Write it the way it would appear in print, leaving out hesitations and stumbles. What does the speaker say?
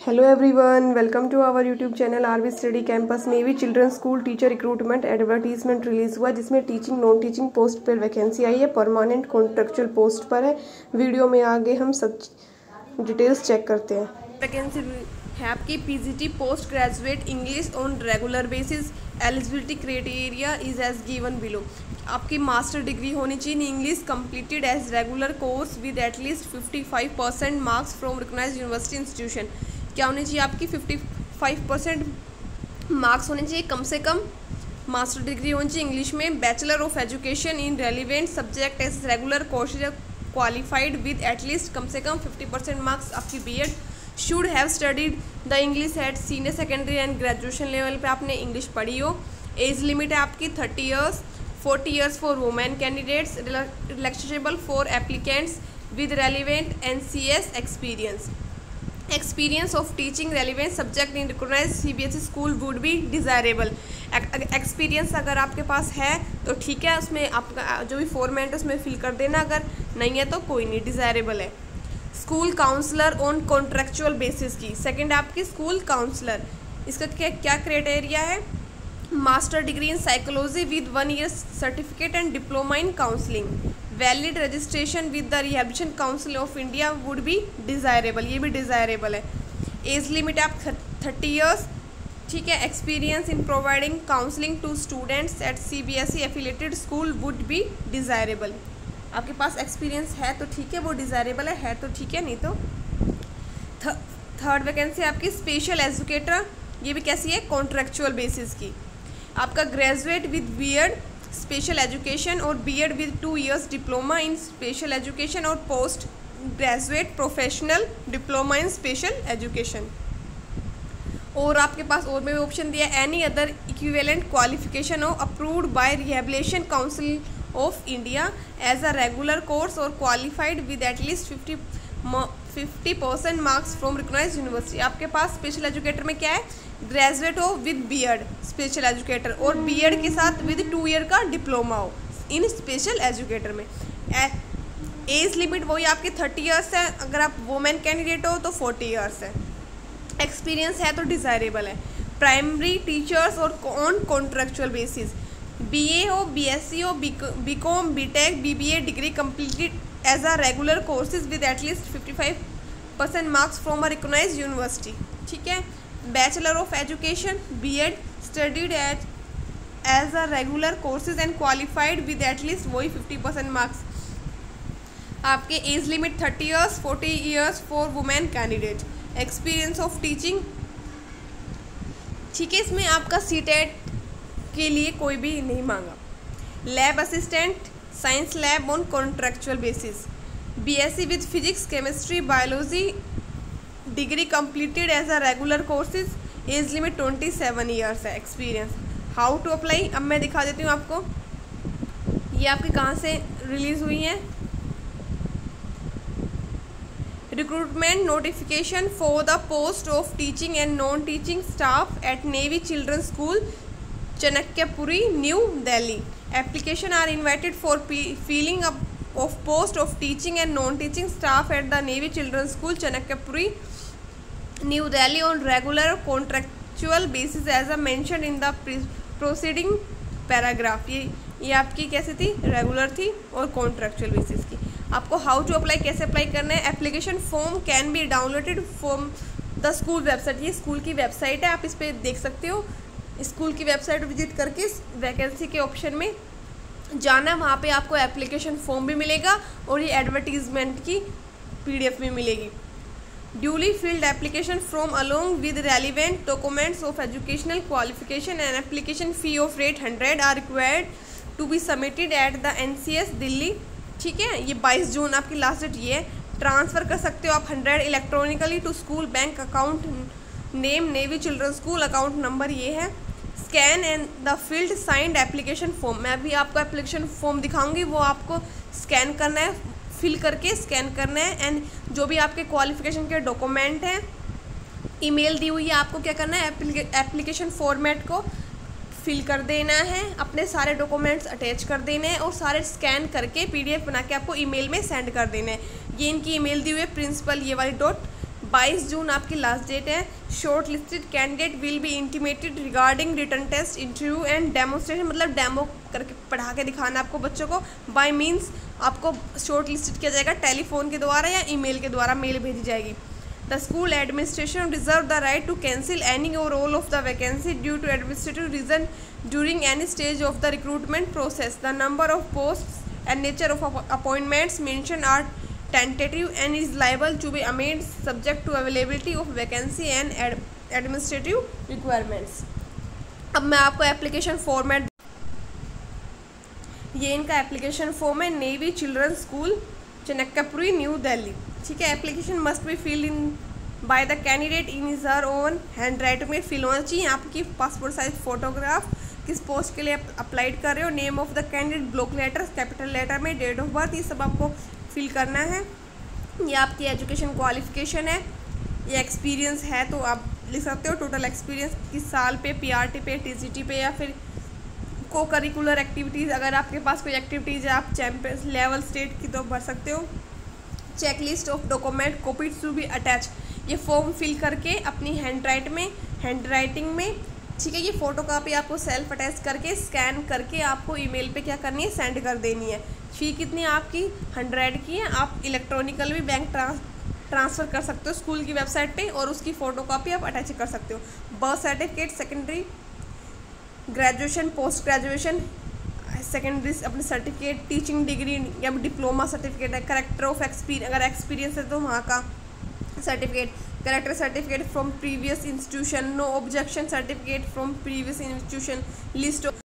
Hello everyone, welcome to our YouTube channel RV Study Campus navy children school teacher recruitment advertisement release हुआ जिसमें teaching non teaching post पर vacancy आई है। Permanent contractual post पर है। Video में आगे हम सब डिटेल्स चेक करते हैं। वैकेंसी है आपकी PGT post graduate English on regular basis. Eligibility criteria is as given below. आपकी मास्टर डिग्री होनी चाहिए in English completed as regular course with at least 55% marks from recognised university institution. क्या होनी चाहिए आपकी 55% मार्क्स होने चाहिए कम से कम। मास्टर डिग्री होनी चाहिए इंग्लिश में। Bachelor of education in relevant subject as regular courses qualified with at least कम से कम 50% मार्क्स। आपकी B Ed should have studied the English at senior secondary and graduation level पे आपने इंग्लिश पढ़ी हो। एज लिमिट है आपकी 30 years. 40 years for women candidates. Relaxable for applicants with relevant NCS experience. Experience of teaching relevant subject in recognised CBSE school would be desirable. Experience अगर आपके पास है तो ठीक है, उसमें आपका जो भी फॉर्मेट है उसमें फिल कर देना, अगर नहीं है तो कोई नहीं, डिज़ायरेबल है। School counsellor on contractual basis की। सेकंड आपकी स्कूल काउंसलर, इसका क्या क्राइटेरिया है? Master degree in psychology with 1 year certificate and diploma in counselling. Valid registration with the rehabilitation council of India would be desirable, ये भी desirable है। Age limit आप 30 years, ठीक है। Experience in providing counselling to students at CBSE affiliated school would be desirable. आपके पास experience है तो ठीक है, वो डिज़ायरेबल है तो ठीक है, नहीं तो। थर्ड वैकेंसी आपकी स्पेशल एजुकेटर, ये भी कैसी है? कॉन्ट्रेक्चुअल बेसिस की। आपका graduate with BEd special education और B Ed with 2 years diploma in special education और post graduate professional diploma in special education. और आपके पास और में भी ऑप्शन दिया है, एनी अदर इक्विवेलेंट क्वालिफिकेशन हो approved by rehabilitation council of India as a regular course और qualified with at least 50% marks from recognised university. आपके पास स्पेशल एजुकेटर में क्या है? ग्रेजुएट हो विद बीएड स्पेशल एजुकेटर और बीएड के साथ विद 2 ईयर का डिप्लोमा हो इन स्पेशल एजुकेटर में। एज लिमिट वही आपकी 30 ईयर्स है। अगर आप वुमेन कैंडिडेट हो तो 40 ईयर्स है। एक्सपीरियंस है तो डिज़ायरेबल है। प्राइमरी टीचर्स और ऑन कॉन्ट्रेक्चुअल बेसिस। बीए हो, बीएससी हो, BCom, BTech, BBA degree completed as a regular courses with at least 55% marks from a recognised university, ठीक है। Bachelor of education BEd studied at as a regular courses and qualified with at least वही 50% marks. आपके age limit 30 years. 40 years for women candidate. Experience of teaching, ठीक है। इसमें आपका CTET के लिए कोई भी नहीं मांगा। Lab assistant science lab on contractual basis. BSc with physics chemistry biology degree completed as a regular courses. Age limit 27 years है। एक्सपीरियंस। हाउ टू अप्लाई, अब मैं दिखा देती हूँ आपको ये आपकी कहाँ से रिलीज़ हुई है। Recruitment notification for the post of teaching and non teaching staff at navy children school Chanakyapury, New Delhi. Application are invited for filling up of post of teaching and non-teaching staff at the Navy Children's School, Chanakyapury, New Delhi on regular contractual basis as mentioned in the preceding paragraph. ये आपकी कैसी थी? Regular थी और contractual basis की। आपको how to apply, कैसे apply करना है? Application form can be downloaded from the school website. ये स्कूल की वेबसाइट है, आप इस पर देख सकते हो। स्कूल की वेबसाइट विजिट करके वैकेंसी के ऑप्शन में जाना, वहाँ पे आपको एप्लीकेशन फॉर्म भी मिलेगा और ये एडवर्टीजमेंट की पीडीएफ भी मिलेगी। Duly filled application form along with relevant documents of educational qualification and application fee of rate 100 are required to be submitted at the NCS Delhi, ठीक है। ये 22 जून आपकी लास्ट डेट ये है। ट्रांसफ़र कर सकते हो आप 100 electronically to school bank account name navy children school, account number ये है। Scan and the filled signed application form, मैं अभी आपको एप्लीकेशन फॉर्म दिखाऊंगी, वो आपको स्कैन करना है, फिल करके स्कैन करना है। एंड जो भी आपके क्वालिफिकेशन के डॉक्यूमेंट हैं, ईमेल दी हुई है, आपको क्या करना है? एप्लीकेशन फॉर्मेट को फिल कर देना है, अपने सारे डॉक्यूमेंट्स अटैच कर देने हैं और सारे स्कैन करके पीडीएफ बना के आपको ईमेल में सेंड कर देना है। ये इनकी ईमेल दी हुई है प्रिंसिपल ये वाली 22 जून आपकी लास्ट डेट है। Shortlisted candidate will be intimated regarding written test, interview and demonstration, मतलब डेमो करके पढ़ा के दिखाना आपको बच्चों को। बाय मीन्स आपको शॉर्ट लिस्टेड किया जाएगा टेलीफोन के द्वारा या ईमेल के द्वारा, मेल भेजी जाएगी। The school administration reserve the right to cancel any और all of the vacancy due to administrative reason during any stage of the recruitment process. The number of posts and nature of appointments mention are tentative and is liable to be amended subject to availability of vacancy and administrative requirements। अब मैं आपको application format, ये इनका application form है, navy children school Chanakyapuri New Delhi. ठीक है, application must be filled in by the candidate in his her own hand writing में fill होना चाहिए। आपकी पासपोर्ट साइज फोटोग्राफ, किस पोस्ट के लिए आप अप्लाइड कर रहे हो, name of the candidate block letter capital letter में, डेट ऑफ बर्थ, ये सब आपको फिल करना है। ये आपकी एजुकेशन क्वालिफिकेशन है, ये एक्सपीरियंस है तो आप लिख सकते हो टोटल एक्सपीरियंस किस साल पे, पीआरटी पे, टीसीटी पे, या फिर को करिकुलर एक्टिविटीज़, अगर आपके पास कोई एक्टिविटीज़ है आप चैंपियंस लेवल स्टेट की तो भर सकते हो। Checklist of document copies to be attach, ये फॉर्म फिल करके अपनी हैंड राइटिंग में, ठीक है, ये फ़ोटो कापी आपको सेल्फ अटैच करके स्कैन करके आपको ईमेल पे क्या करनी है, सेंड कर देनी है। फ़ी कितनी आपकी 100 की है। आप इलेक्ट्रॉनिकल भी बैंक ट्रांसफ़र कर सकते हो स्कूल की वेबसाइट पे, और उसकी फ़ोटो कापी आप अटैच कर सकते हो। Birth certificate, secondary graduation, post graduation, secondary अपनी सर्टिफिकेट, टीचिंग डिग्री या डिप्लोमा सर्टिफिकेट है, करेक्टर ऑफ एक्सपीरियंस, अगर एक्सपीरियंस है तो वहाँ का certificate, character certificate from previous institution, no objection certificate from previous institution, list